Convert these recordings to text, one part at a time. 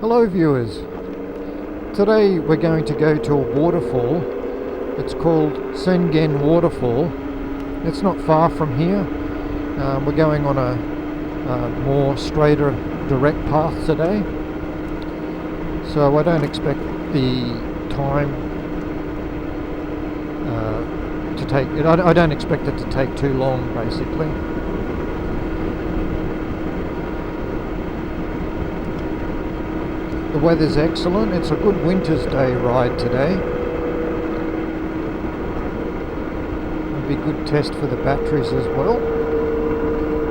Hello viewers, today we're going to go to a waterfall. It's called Sengan Waterfall. It's not far from here. We're going on a more straighter direct path today, so I don't expect the time to take it. I don't expect it to take too long basically. The weather's excellent. It's a good winter's day ride today. It'll be a good test for the batteries as well.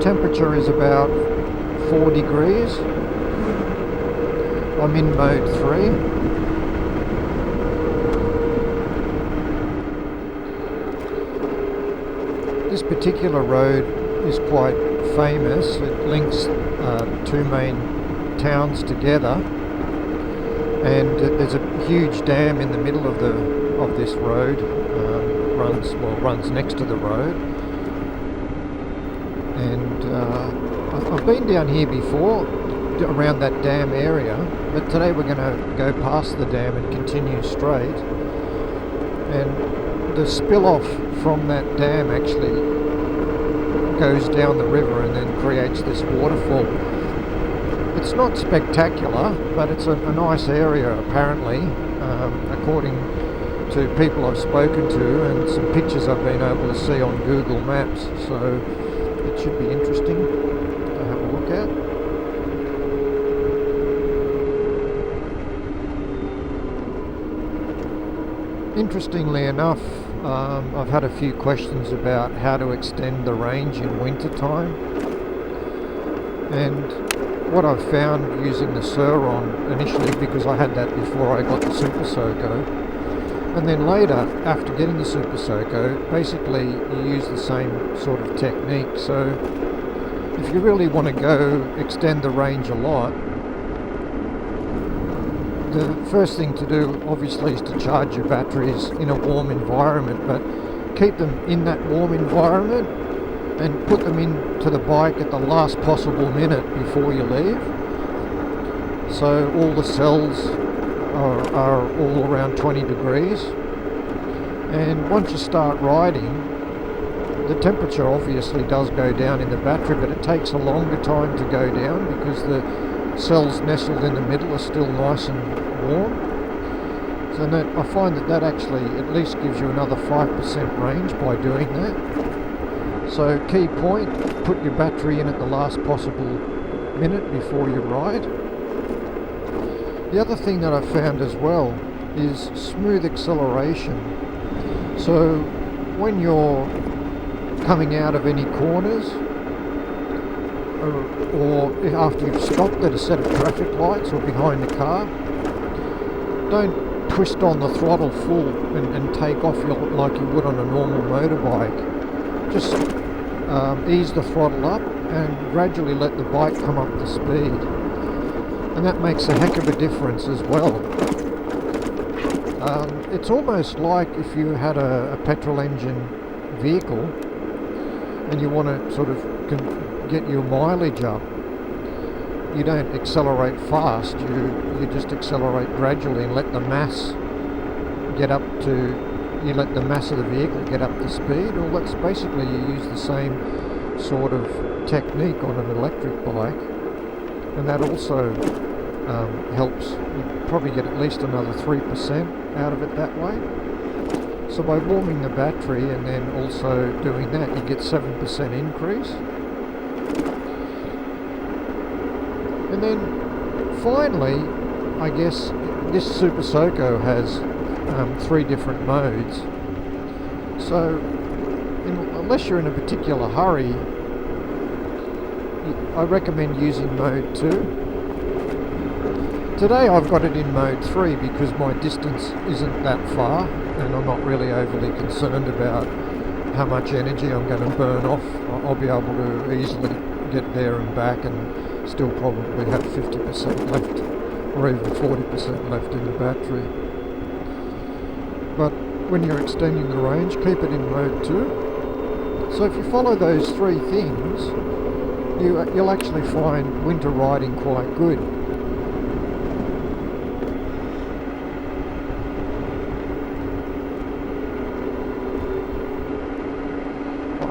Temperature is about 4 degrees. I'm in mode 3. This particular road is quite famous. It links two main towns together. And there's a huge dam in the middle of this road. Runs next to the road. And I've been down here before, around that dam area, but today we're going to go past the dam and continue straight. And the spill off from that dam actually goes down the river and then creates this waterfall. It's not spectacular, but it's a nice area apparently, according to people I've spoken to and some pictures I've been able to see on Google Maps, so it should be interesting to have a look at. Interestingly enough, I've had a few questions about how to extend the range in winter time, and what I've found using the Sur-On initially, because I had that before I got the Super Soco, and then later after getting the Super Soco, basically you use the same sort of technique. So if you really want to go extend the range a lot, the first thing to do obviously is to charge your batteries in a warm environment, but keep them in that warm environment and put them into the bike at the last possible minute before you leave, so all the cells are all around 20 degrees. And once you start riding, the temperature obviously does go down in the battery, but it takes a longer time to go down because the cells nestled in the middle are still nice and warm. So I find that actually at least gives you another 5% range by doing that. So key point, put your battery in at the last possible minute before you ride. The other thing that I've found as well is smooth acceleration. So when you're coming out of any corners, or after you've stopped at a set of traffic lights or behind the car, don't twist on the throttle full and take off like you would on a normal motorbike. Just ease the throttle up and gradually let the bike come up to speed, and that makes a heck of a difference as well. It's almost like if you had a petrol engine vehicle and you want to sort of get your mileage up. You don't accelerate fast, you just accelerate gradually and let the mass get up to you let the mass of the vehicle get up to speed. Well, that's basically, you use the same sort of technique on an electric bike, and that also helps. You probably get at least another 3% out of it that way. So by warming the battery and then also doing that, you get 7% increase. And then finally, I guess this Super Soco has 3 different modes. So unless you're in a particular hurry, I recommend using mode 2. Today I've got it in mode 3 because my distance isn't that far and I'm not really overly concerned about how much energy I'm going to burn off. I'll be able to easily get there and back and still probably have 50% left or even 40% left in the battery. But when you're extending the range, keep it in mode 2. So if you follow those 3 things, you'll actually find winter riding quite good.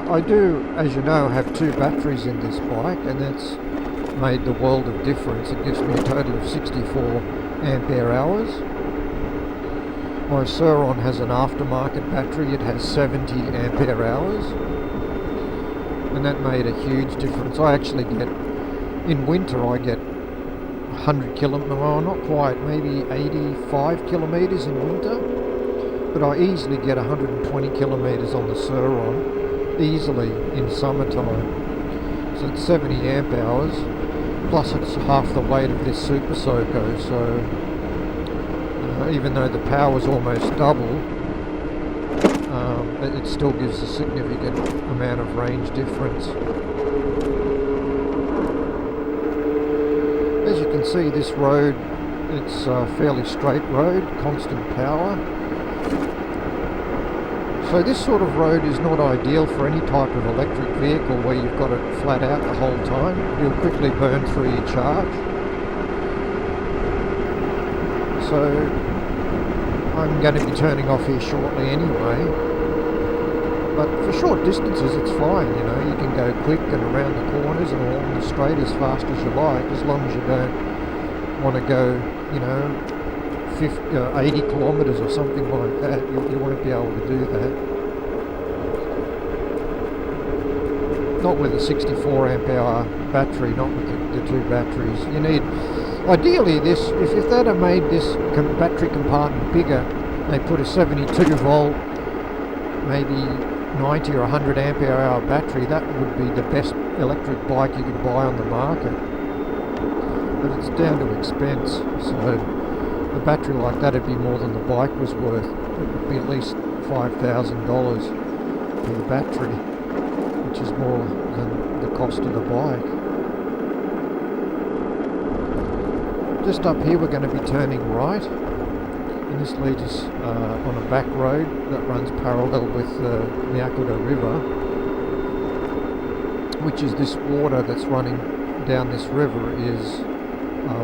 I do, as you know, have 2 batteries in this bike, and that's made the world of difference. It gives me a total of 64 ampere hours. My Sur-On has an aftermarket battery. It has 70 ampere hours, and that made a huge difference. I actually get, in winter I get 100 kilometres, well, not quite, maybe 85 kilometres in winter, but I easily get 120 kilometres on the Sur-On easily in summertime. So it's 70 amp hours, plus it's half the weight of this Super Soco, so even though the power is almost double, it still gives a significant amount of range difference. As you can see, this road, it's a fairly straight road, constant power. So this sort of road is not ideal for any type of electric vehicle where you've got it flat out the whole time. You'll quickly burn through your charge. So I'm going to be turning off here shortly anyway. But for short distances it's fine, you know, you can go quick and around the corners and along the straight as fast as you like, as long as you don't want to go, you know, 80 kilometres or something like that. You won't be able to do that. Not with a 64 amp hour battery, not with the 2 batteries. You need, ideally this, if they'd have made this battery compartment bigger, they put a 72 volt, maybe 90 or 100 ampere hour battery, that would be the best electric bike you could buy on the market. But it's down to expense, so a battery like that would be more than the bike was worth. It would be at least $5,000 for the battery, which is more than the cost of the bike. Just up here we're going to be turning right, and this leads us on a back road that runs parallel with the Nyakura River, which is this water that's running down this river is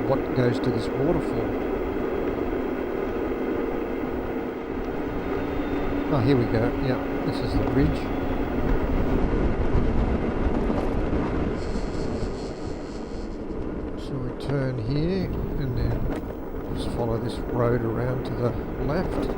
what goes to this waterfall. Oh, here we go. Yeah, this is the bridge. So we turn here and then just follow this road around to the left.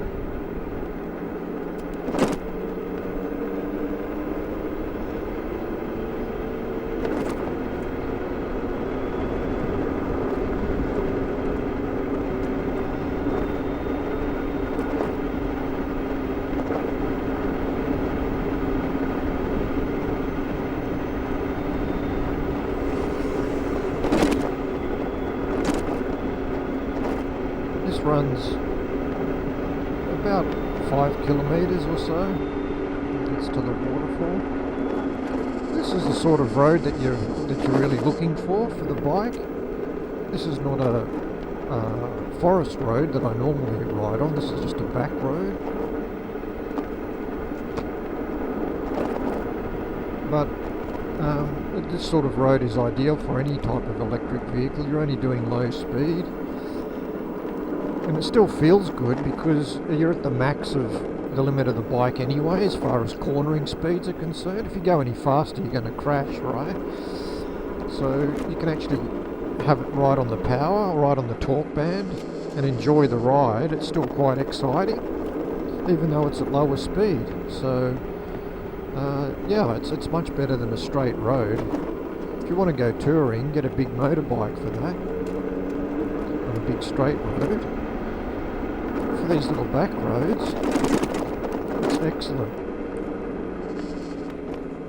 Runs about 5 kilometres or so. It gets to the waterfall. This is the sort of road that you're really looking for the bike. This is not a forest road that I normally ride on. This is just a back road. But this sort of road is ideal for any type of electric vehicle. You're only doing low speed. And it still feels good because you're at the max of the limit of the bike anyway as far as cornering speeds are concerned. If you go any faster you're going to crash, right? So you can actually have it right on the power, right on the torque band, and enjoy the ride. It's still quite exciting even though it's at lower speed. So yeah, it's much better than a straight road. If you want to go touring, get a big motorbike for that on a big straight road. For these little back roads, it's excellent.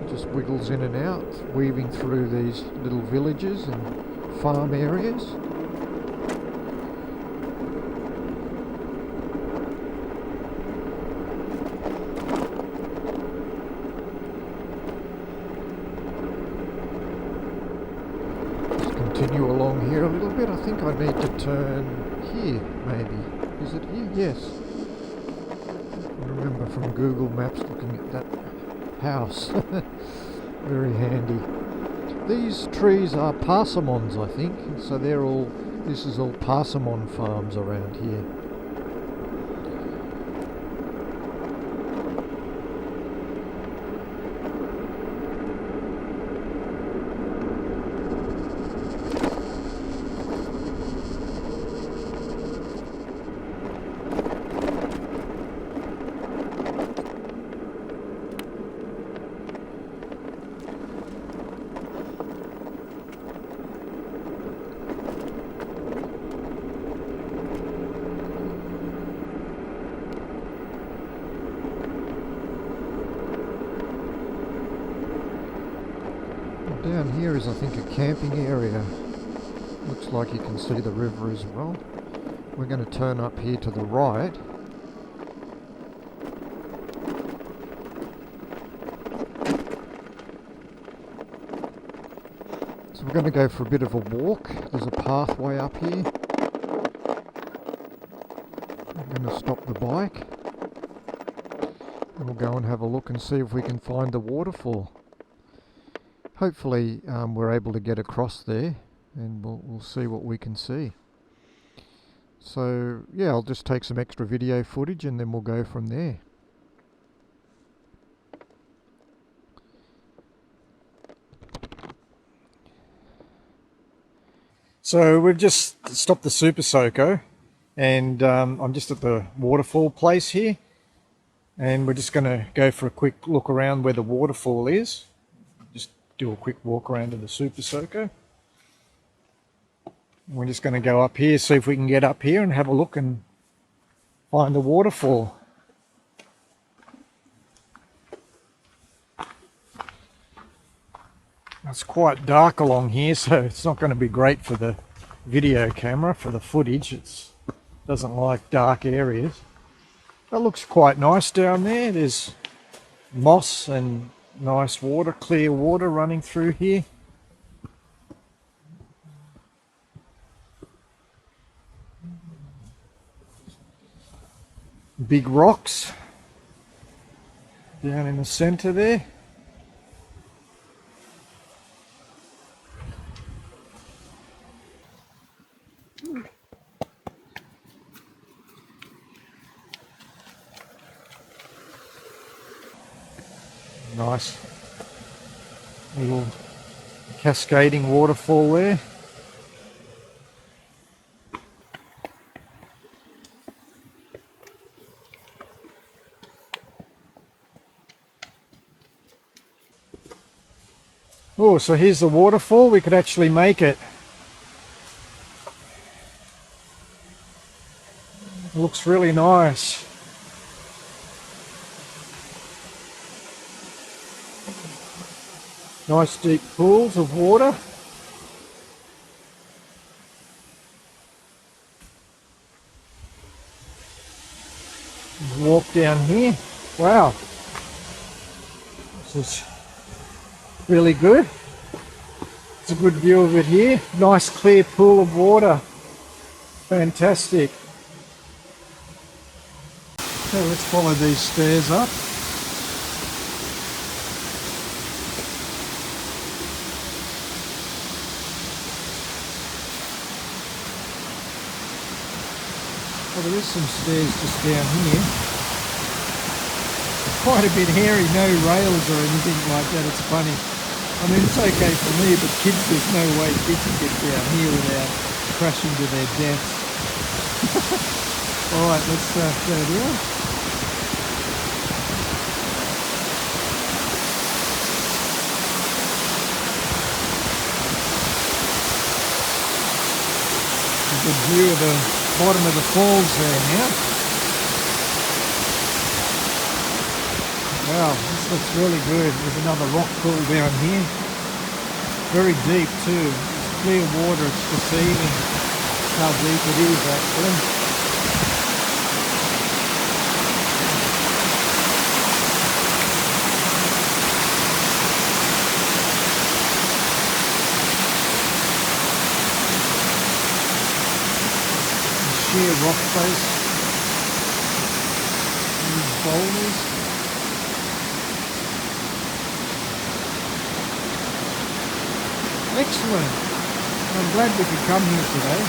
It just wiggles in and out, weaving through these little villages and farm areas. Just continue along here a little bit. I think I need to turn here, maybe. Is it here? Yes. I remember from Google Maps looking at that house. Very handy. These trees are parsimons, I think. So this is all parsimon farms around here. Down here is, I think, a camping area. Looks like you can see the river as well. We're going to turn up here to the right. So we're going to go for a bit of a walk. There's a pathway up here. I'm going to stop the bike. And we'll go and have a look and see if we can find the waterfall. Hopefully we're able to get across there, and we'll see what we can see. So yeah, I'll just take some extra video footage and then we'll go from there. So we've just stopped the Super Soco, and I'm just at the waterfall place here, and we're just going to go for a quick look around where the waterfall is. Just do a quick walk around to the Super Soco. We're just going to go up here, see if we can get up here and have a look and find the waterfall. It's quite dark along here, so it's not going to be great for the video camera, for the footage. It doesn't like dark areas. That looks quite nice down there. There's moss and nice water, clear water running through here. Big rocks down in the center there. Nice little cascading waterfall there. Oh, so here's the waterfall. We could actually make it. It looks really nice. Nice deep pools of water. Walk down here. Wow. This is really good. It's a good view of it here. Nice clear pool of water. Fantastic. So let's follow these stairs up. Well, there is some stairs just down here. Quite a bit hairy, no rails or anything like that. It's funny. I mean, it's okay for me, but kids, there's no way kids can get down here without crashing to their deaths. Alright, let's go down. A good view of the bottom of the falls there now. Wow, this looks really good. There's another rock pool down here. Very deep too. It's clear water. It's deceiving how deep it is actually. Sheer rock face. These boulders. Excellent. I'm glad we could come here today.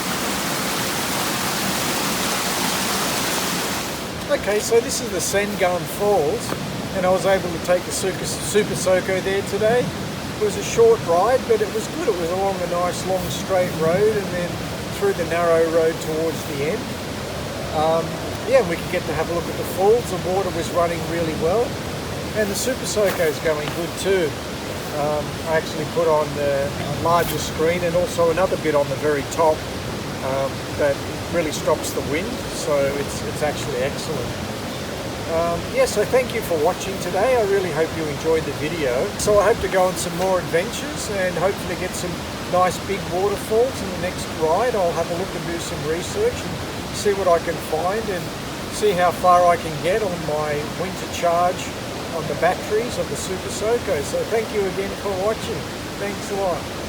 Okay, so this is the Sengan Falls, and I was able to take the Super Soco there today. It was a short ride, but it was good. It was along a nice long straight road and then through the narrow road towards the end. Yeah, we could get to have a look at the falls. The water was running really well, and the Super Soco is going good too. I actually put on a larger screen and also another bit on the very top that really stops the wind, so it's actually excellent. So thank you for watching today. I really hope you enjoyed the video. So I hope to go on some more adventures and hopefully get some nice big waterfalls in the next ride. I'll have a look and do some research and see what I can find and see how far I can get on my winter charge on the batteries of the Super Soco. So thank you again for watching. Thanks a lot.